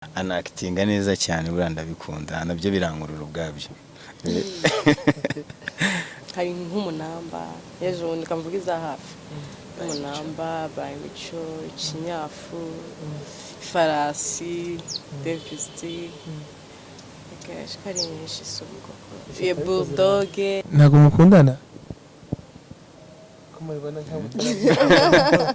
anakitinga neza cyane buriya ndabikunda nabyo birangurura ubwabyo. hari nk'umunamba ejo nikamvuga iza hafi umunamba bayimico ikinyafu ifarasi devisi kari nyinshi subwo ye bulldog. Ntago mukundana kumubona nk'abutara.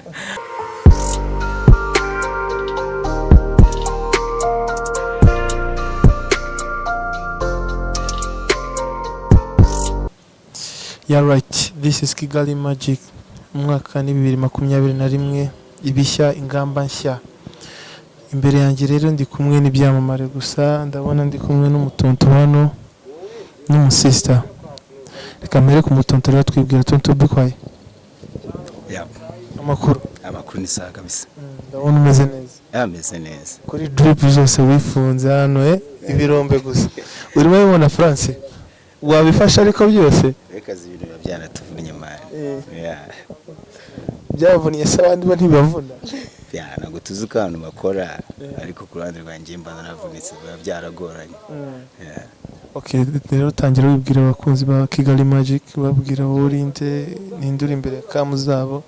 Yeah, right. This is Kigali Magic. Umwaka ni 2021 ibishya ingamba nshya. Imbere yanjye rero ndi kumwe n'ibyamamare gusa ndabona ndi kumwe n'umutonto hano n'umusista. Reka mbere ku mutonto rero twibwira tonto bikwaye. Yeah. Amakuru ni saga kabisa. Ndabona umeze neza. Ameze neza. Kuri drip zose wifunze hano ibirombe gusa. Urimo ubona France. Wabifasha ariko byose reka zibintu byanatuvunnye mari. Yeah. Byavuniye se abandi bo ntibavuna. Yeah, nago tuzuka abantu bakora ariko ku ruhande rwanjye mbana navunitse byaragoranye. Yeah. Okay, rero tangira wibwira abakunzi ba Kigali Magic babwira urinde nindura imbere kamu zabo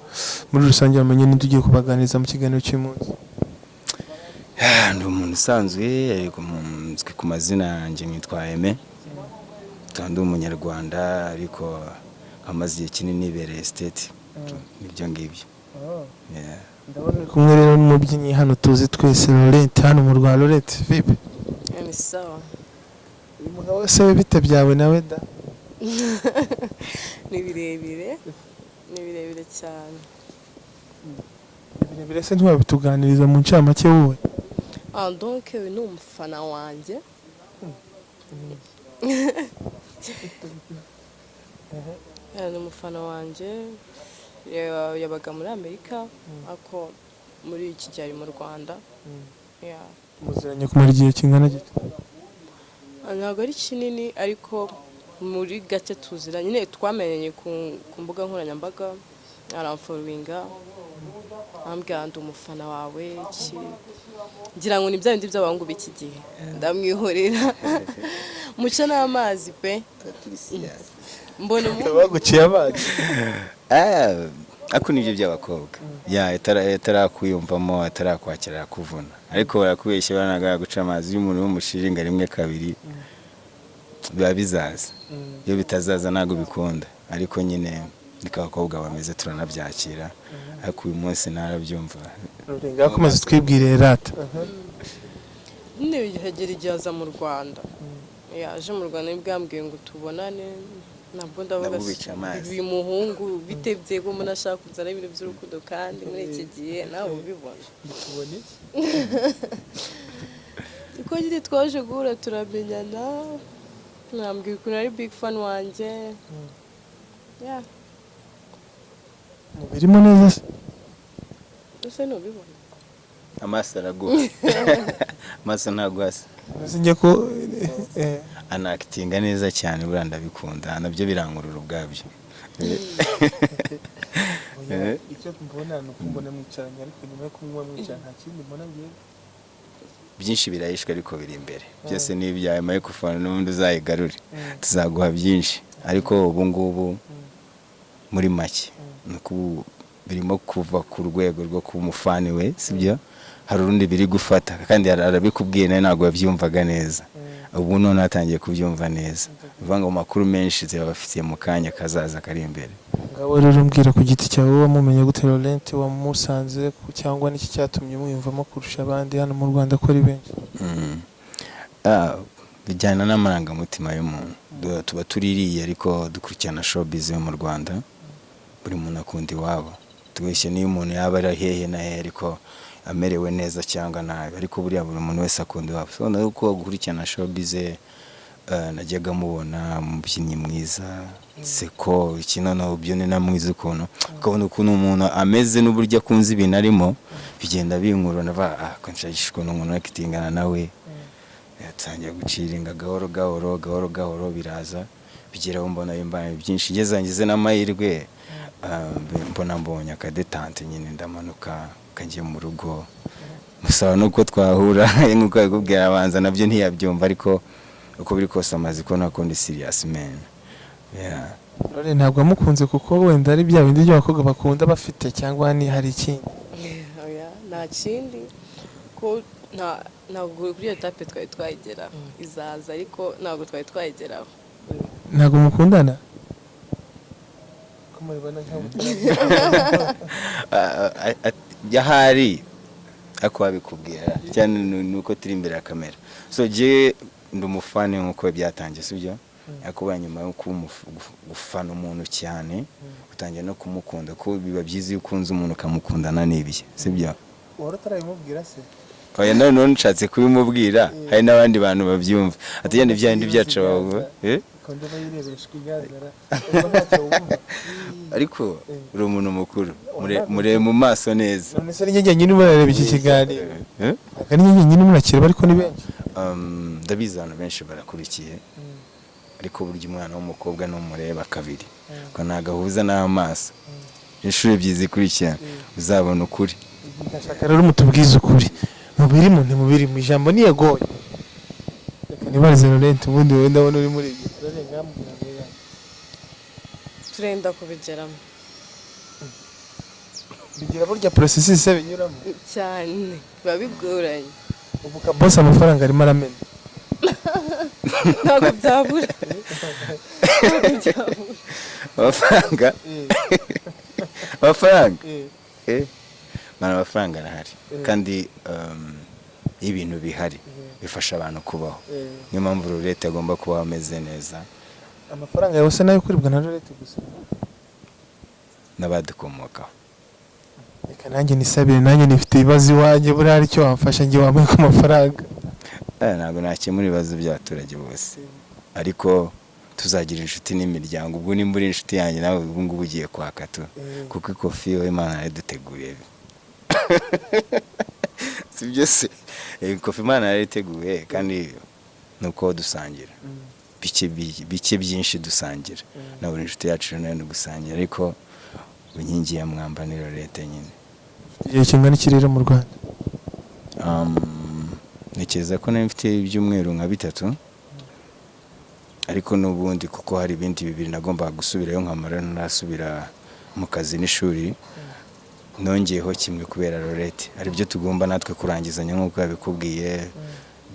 muri rusange bamenye n'indugiye kubaganiriza mu kiganiro cy'umunsi. Ndi umuntu usanzwe ariko munzwe ku mazina yanjye nitwa Aime. Ndi umunyarwanda ariko amaze igihe kinini ibereye state nibyo ngibyo. Yeah. Ndabona kumwe rero n'umubyinnyi hano tuzi twese Laurent hano mu Rwanda. Laurent vipi? Ni sawa. Uyu mugabo se bite byawe nawe da? Ni birebire cyane. Birebire se ntwabituganiriza mu ncamake wowe? Donc ni umufana wanjye. Ni umufana wanjye yabaga muri Amerika ako muri iki gihe mu Rwanda. Muziranye kumara igihe kingana gito? Ntabwo ari kinini ariko muri gake tuziranye nyine twamenyanye ku mbuga nkoranyambaga aramfollowinga ambwira ndi umufana wawe ngira ngo ni bya bindi by'abahungu b'iki gihe ndamwihorera muca n'amazi pe mbona baguciye amazi. Ako nibyo by'abakobwa. Ya itarakuyumvamo atarakwakira kuvuna ariko barakubeshye banaga guca amazi y'umuntu w'umushiringa rimwe kabiri biba bizaza. Iyo bitazaza ntago bikunda ariko nyine nikabakobwa bameze turanabyakira ariko uyu munsi narabyumva. Ngakomeza twibwire rata. Nne bihagera igihaza mu Rwanda. Yaje mu Rwanda nibwambwiye ngo tubonane nabwo ndavuga uyu muhungu bitebye ko umuntu ashaka kuzana ibintu by'urukundo kandi muri iki gihe nawe ubibona. Tubone uko nyine twaje guhura turamenyana nambwiye ukuntu ari big fan wanjye. Yeah. Mubirimo neza se? Ese nubibona? Amaso araguha. Amaso ntagwasa. Sinjye ko anakitinga neza cyane buriya ndabikunda nabyo birangurura ubwabyo. Icyo mbona ni ukumbona mwicaranye ariko nyuma yo kumwe mwicaranye nta kindi mbona ngiye. Byinshi birayishwe ariko biri imbere. Byose ni ibyaye microphone n'ubundi uzayigarure. Tuzaguha byinshi ariko ubu ngubu muri make nuko birimo kuva ku rwego rwo kuba umufani we sibyo. Hari urundi biri gufata kandi arabikubwiye nawe ntabwo yabyumvaga neza. Ubu none atangiye kubyumva neza. Bivuga ngo makuru menshi zibafitiye mu kanya kazaza kari imbere. Ngaho rero mbwira ku giti cyawe wamumenye gute Laurent wamusanze cyangwa niki cyatumye mwiyumvamo kurusha abandi hano mu Rwanda ko ari benshi? Bijyana n'amarangamutima y'umuntu. Tuba tuririye ariko dukurikirana showbiz yo mu Rwanda. Buri muntu akunda iwabo. Twishe niyo umuntu yaba ari hehe na hehe ariko amerewe neza cyangwa nabi ariko buriya buri muntu wese akunda iwabo. So ndako gukurikirana showbiz najyaga mubona umubyinnyi mwiza seko ikinono ubyone na mwiza ukuntu ukabona ukuntu umuntu ameze n'uburyo akunze ibintu arimo bigenda binkuru nava konshashishwe n'umuntu wakitingana nawe yatangiye guciringa gahoro biraza bigeraho mbona yimbaye byinshi ngeze n'amahirwe mbona mbonye akadetante nyine ndamanuka kangiye mu rugo gusa nuko twahura nkuko yakubwira abanza nabyo ntiyabyumva ariko uko biri kose amazi ko nakundi serious man. Yeah. None ntabwo amukunze kuko wenda ari bya bindi by'abakobwa bakunda bafite cyangwa ni hari ikindi? Oya, nta kindi ko ntabwo kuri iyo tape twari twayigera izaza ariko ntabwo twari twayigeraho. Ntabwo mukundana? Yahari ako babikubwira cyane nuko turi imbere ya kamera. So je ndi umufani nkuko byatangiye sibyo? Yakubaye nyuma yo gufana umuntu cyane utangiye no kumukunda ko biba byiza iyo ukunze umuntu ukamukundana n'ibye sibyo? Wari utarabimubwira se? Oya none nshatse kubimubwira hari n'abandi bantu babyumva ati yandi byandi byaca bavuga ariko uri umuntu mukuru mure mu maso neza. None se n'inyenye nyine murareba iki kiganiro? Akari nyenye nyine murakira ariko ni benshi. Ndabizi abantu benshi barakurikiye ariko burya umwana w'umukobwa n'umureba kabiri ko nagahuza n'amaso inshuro ebyiri zikurikirana uzabona ukuri. Ndashaka rero mutubwize ukuri mubiri mu ntimubiri mu ijambo niyagoye. Reka nibarize Laurent ubundi wowe ndabona uri muri ibyo Turenda kubigeramo bigira burya processus se binyuramo cyane biba bigoranye. ubu ka boss amafaranga arimo aramena Ntabwo byabura. Amafaranga amafaranga mana amafaranga arahari kandi ibintu bihari bifasha abantu kubaho. Niyo mpamvu leta agomba kuba ameze neza. Amafaranga yose nayo kuribwa na Laurent gusa n'abadukomokaho. Reka nanjye nisabire nanjye nifite ibibazo iwanjye buri hari icyo wamfasha ngiye wambaye ku mafaranga. Ntabwo nakemura ibibazo by'abaturage bose ariko tuzagira inshuti n'imiryango. Ubwo nimba uri inshuti yanjye nawe ubu ngubu ugiye kwakatu kuko ikofi we Imana yaduteguriye sibyo se? Ikofi Imana yariteguye kandi nuko dusangira bike byinshi dusangira na buri inshuti yacu nayo gusangira ariko inkingi ya mwamba ni Laurent nyine. Igihe kingana iki rero mu Rwanda? Ntekereza ko mfite ibyumweru nka 3 ariko n'ubundi kuko hari ibindi 2 nagomba gusubirayo nkamara nasubira mu kazi n'ishuri nongeyeho kimwe kubera Laurent ari byo tugomba natwe kurangizanya nk'uko yabikubwiye.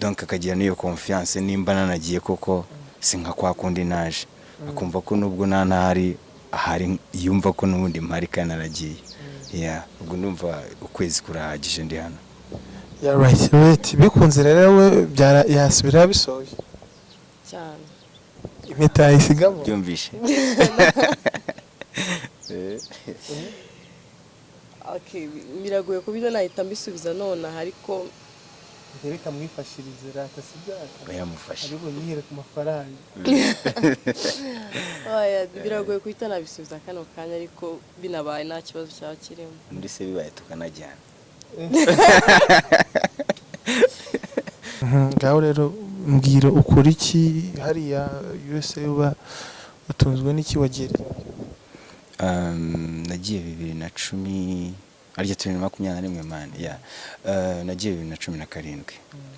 Donc akagira niyo confiance nimba nanagiye koko sinka kwa kundi naje akumva ko nubwo ntahari ahari yumva ko n'ubundi mpari kandi naragiye. Yeah, ubwo ndumva ukwezi kurahagije ndi hano. Yeah right. Laurent bikunze rero we yasubira bisoje cyane. Impeta isigamo byumvishe. Okay, biragoye kubyo nahita mbisubiza none ariko reka mwifashirize rata sibyaka bayamufasha ariko nihere ku mafaranga. Oya, biragoye kuhita nabisubiza kano kanya ariko binabaye nta kibazo cyaba kirimo. muri se bibaye tukanajyana. Ngaho rero mbwira ukora iki hariya USA uba utunzwe n'iki wagera? Nagiye 2010 arya 2021 man. Yeah. Nagiye 2017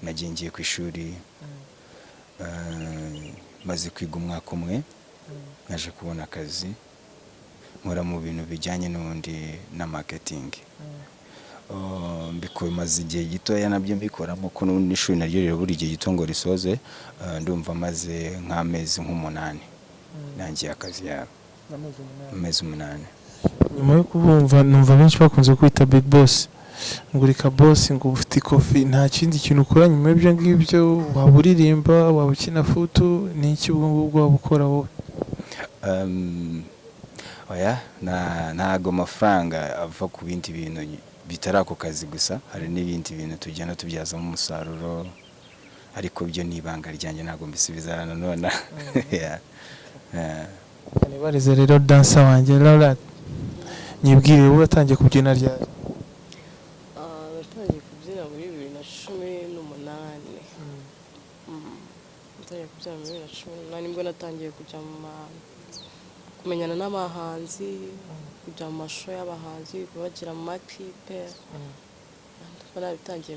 nagiye ngiye ku ishuri maze kwiga umwaka umwe naje kubona akazi nkora mu bintu bijyanye n'undi na marketing. Mbiko maze igihe gitoya nabyo mbikoramo ko n'ishuri naryo rero buri gihe gito ngo risoze ndumva maze nk'amezi nk'umunani nangiye akazi yawe amezi 8. Nyuma yo kubumva numva benshi bakunze kwita big boss ngurika boss ngo ufite ikofi nta kindi kintu ukora nyuma y'ibyo ngibyo waba uririmba waba ukina futu n'iki ubwo waba ukora wowe? Oya ntago amafaranga ava ku bindi bintu bitari ako kazi gusa hari n'ibindi bintu tugenda tubyazamo umusaruro ariko byo nibanga ryanjye ntago mbisubiza none. Yeah. Kanibarize rero dancer wanjye Laurent nyibwire wowe watangiye kubyina ryari? Natangiye kubyina muri 2018. Natangiye kubyina muri 2018 nibwo natangiye kujya kumenyana n'abahanzi kujya mu mashow y'abahanzi kubagira mu maklipe banabitangiye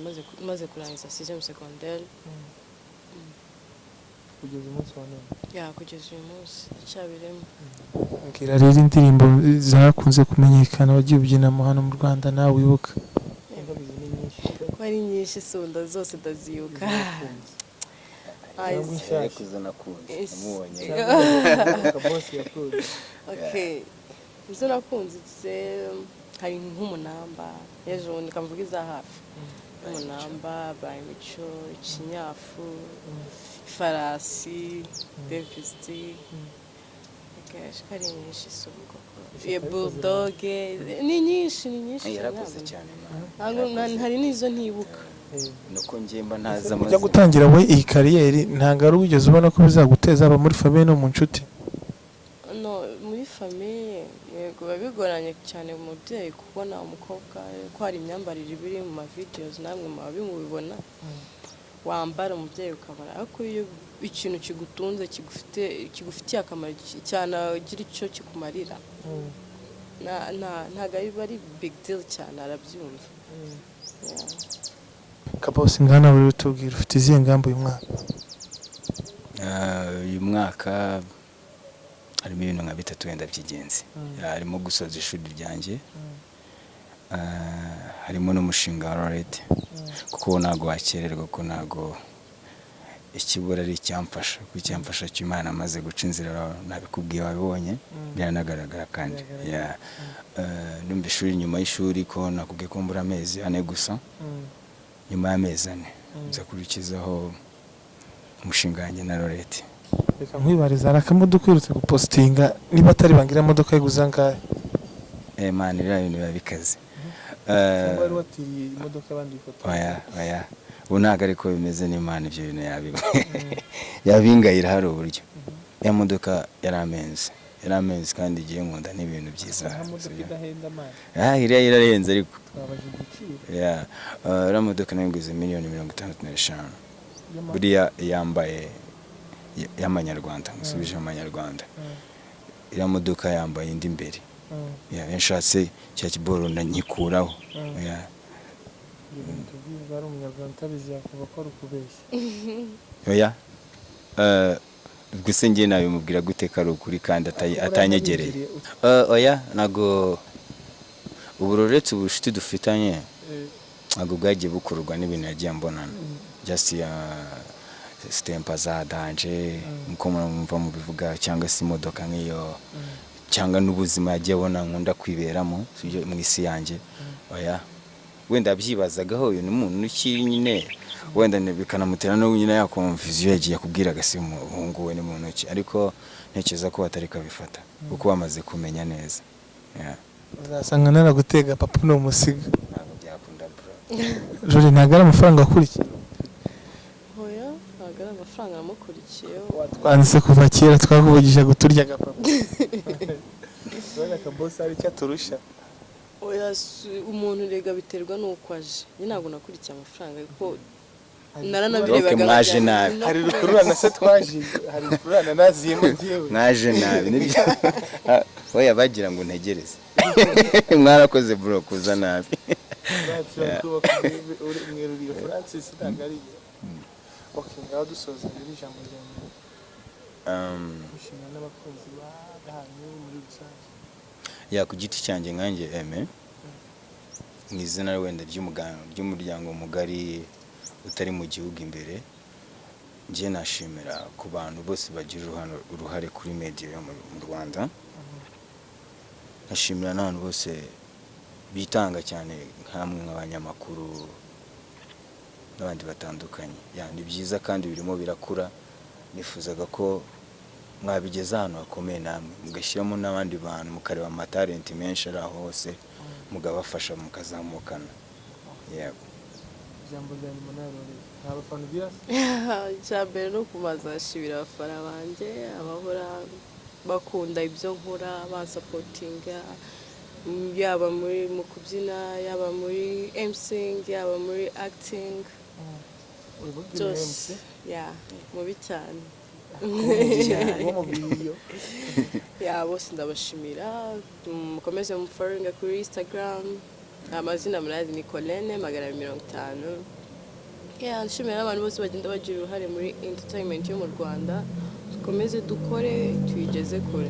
maze kurangiza 6e secondaire kugeza umunsi wa none. kugeza uyu munsi cyabiremo. Mbwira rero indirimbo zakunze kumenyekana wagiye ubyinamo hano mu Rwanda nawe wibuka. Ko ari nyinshi sunda zose ndazibuka. Okay, izo nakunze hari nk'Umunamba, ejo nikamvuga iza hafi. Umunamba, Bayimico, Ikinyafu, IFARASI, Devisi, kari nyinshi suko. Bulldog, ni nyinshi yarakoze cyane. hari n'izo ntibuka. Nuko njemba ntaza ujya gutangira we iyi kariyeri ntabwo ari ubigeze ubona ko bizaguteza aba muri famille no mu nshuti? No, muri famille yego babigoranye cyane mu mubyeyi kubona umukobwa ko hari imyambarire ibiri mu ma videos namwe mubibona wambara umubyeyi ukabara, ariko iyo ikintu kigutunze kigufitiye akamaro cyane ugira icyo kikumarira ntago ari big deal cyane, arabyumva. Kabosi ngana buri tubwira ufite izihe ngamba uyu mwaka? Uyu mwaka harimo ibintu nka 3 wenda by'ingenzi. Harimo gusoza ishuri ryanjye, harimo n'umushinga wa Lorette, kuko ntago wakererwa, ko ntago ikibura ari icyamfasha, kuko icyamfasha cy'Imana amaze guca inzira nabikubwiye wabibonye biranagaragara kandi numva ishuri nyuma y'ishuri ko nakubwiye ko mbura amezi 4 gusa. Nyuma y'amezi 4 nza kurikizaho umushinga wanjye na Lorette. Reka nkwibariza arakamodoka urutse gupostinga niba atari bangira imodoka y'iguza ngahe? Man ira ibintu babikaze. Wari watiriye imodoka abandi ifoto? Oya ubu ntago ariko bimeze n'Imana ibyo bintu yabingayira hari uburyo. Ya modoka yaramenze kandi igiye nkunda n'ibintu byiza. Idahenda man. Iriya irarenze ariko. Twabaje igiciro. Iriya modoka nayiguze $65,000,000. Buriya yambaye y'amanyarwanda, musubije amanyarwanda. Iriya modoka yambaye indi imbere. Yashatse cya kiboro ndanyikuraho. Bari umunyarwanda utabizi yakuva ko ari ukubeshya. Gusa ngiye nabimubwira gute ko ari ukuri kandi atanyegereye. Nago uburoretse ubushiti dufitanye ntago bwagiye bukururwa n'ibintu yagiye mbonana. Just stempa za danje nko mwumva mu bivuga, cyangwa se imodoka nk'iyo, cyangwa n'ubuzima yagiye abona nkunda kwiberamo mu isi yanjye. Wenda byibazagaho uyu n'umuntu ukiri nyine, wenda bikanamutera no nyine ya confusion yagiye kubwira gasi umuhungu we ni mu ntoki, ariko ntekereza ko batari kabifata kuko bamaze kumenya neza. Uzasanga naragutega papa no musiga. Ntabwo byakunda bro. Jori ntago ari amafaranga akurikiye. Ntago ari amafaranga amukurikiyeho. Twanditse kuva kera twakuvugisha guturya papa. Ubona Kabosi ari cyo turusha. Umuntu rega biterwa n'uko aje. Ntabwo nakurikiye amafaranga ariko naranabirebaga. Mwaje nabi. Hari rukururana se twaje, hari rukururana naziyemo ngiyewe. Mwaje nabi nibyo. Oya bagira ngo ntegereze. Mwarakoze bro kuza nabi. Francis Dagari. Okay, ngaho dusoza iri jambo ryanjye. Ushimira n'abakunzi bahanyu muri rusange. Ku giti cyanjye nkanjye mu izina wenda ry'umuryango mugari utari mu gihugu imbere, ngiye nashimira ku bantu bose bagira uruhare kuri media yo mu Rwanda. Nashimira n'abantu bose bitanga cyane nkamwe nk'abanyamakuru n'abandi batandukanye. Ni byiza kandi birimo birakura. Nifuzaga ko mwabigeza ahantu hakomeye namwe mugashyiramo n'abandi bantu mukareba amatalenti menshi ari aho hose mugabafasha mukazamukana. Jambo rya nyuma naroreye abafana ugira cyambere no kumazashibira abafana banje abahora bakunda ibyo nkora, bansapotinga, yaba muri mu kubyina, yaba muri emcing, yaba muri acting. Mubi cyane. Bose ndabashimira, mukomeze mufollowinga kuri Instagram, amazina murazi ni Colene 250. Nshimira n'abantu bose bagenda bagira uruhare muri entertainment yo mu Rwanda, dukomeze dukore tuyigeze kure.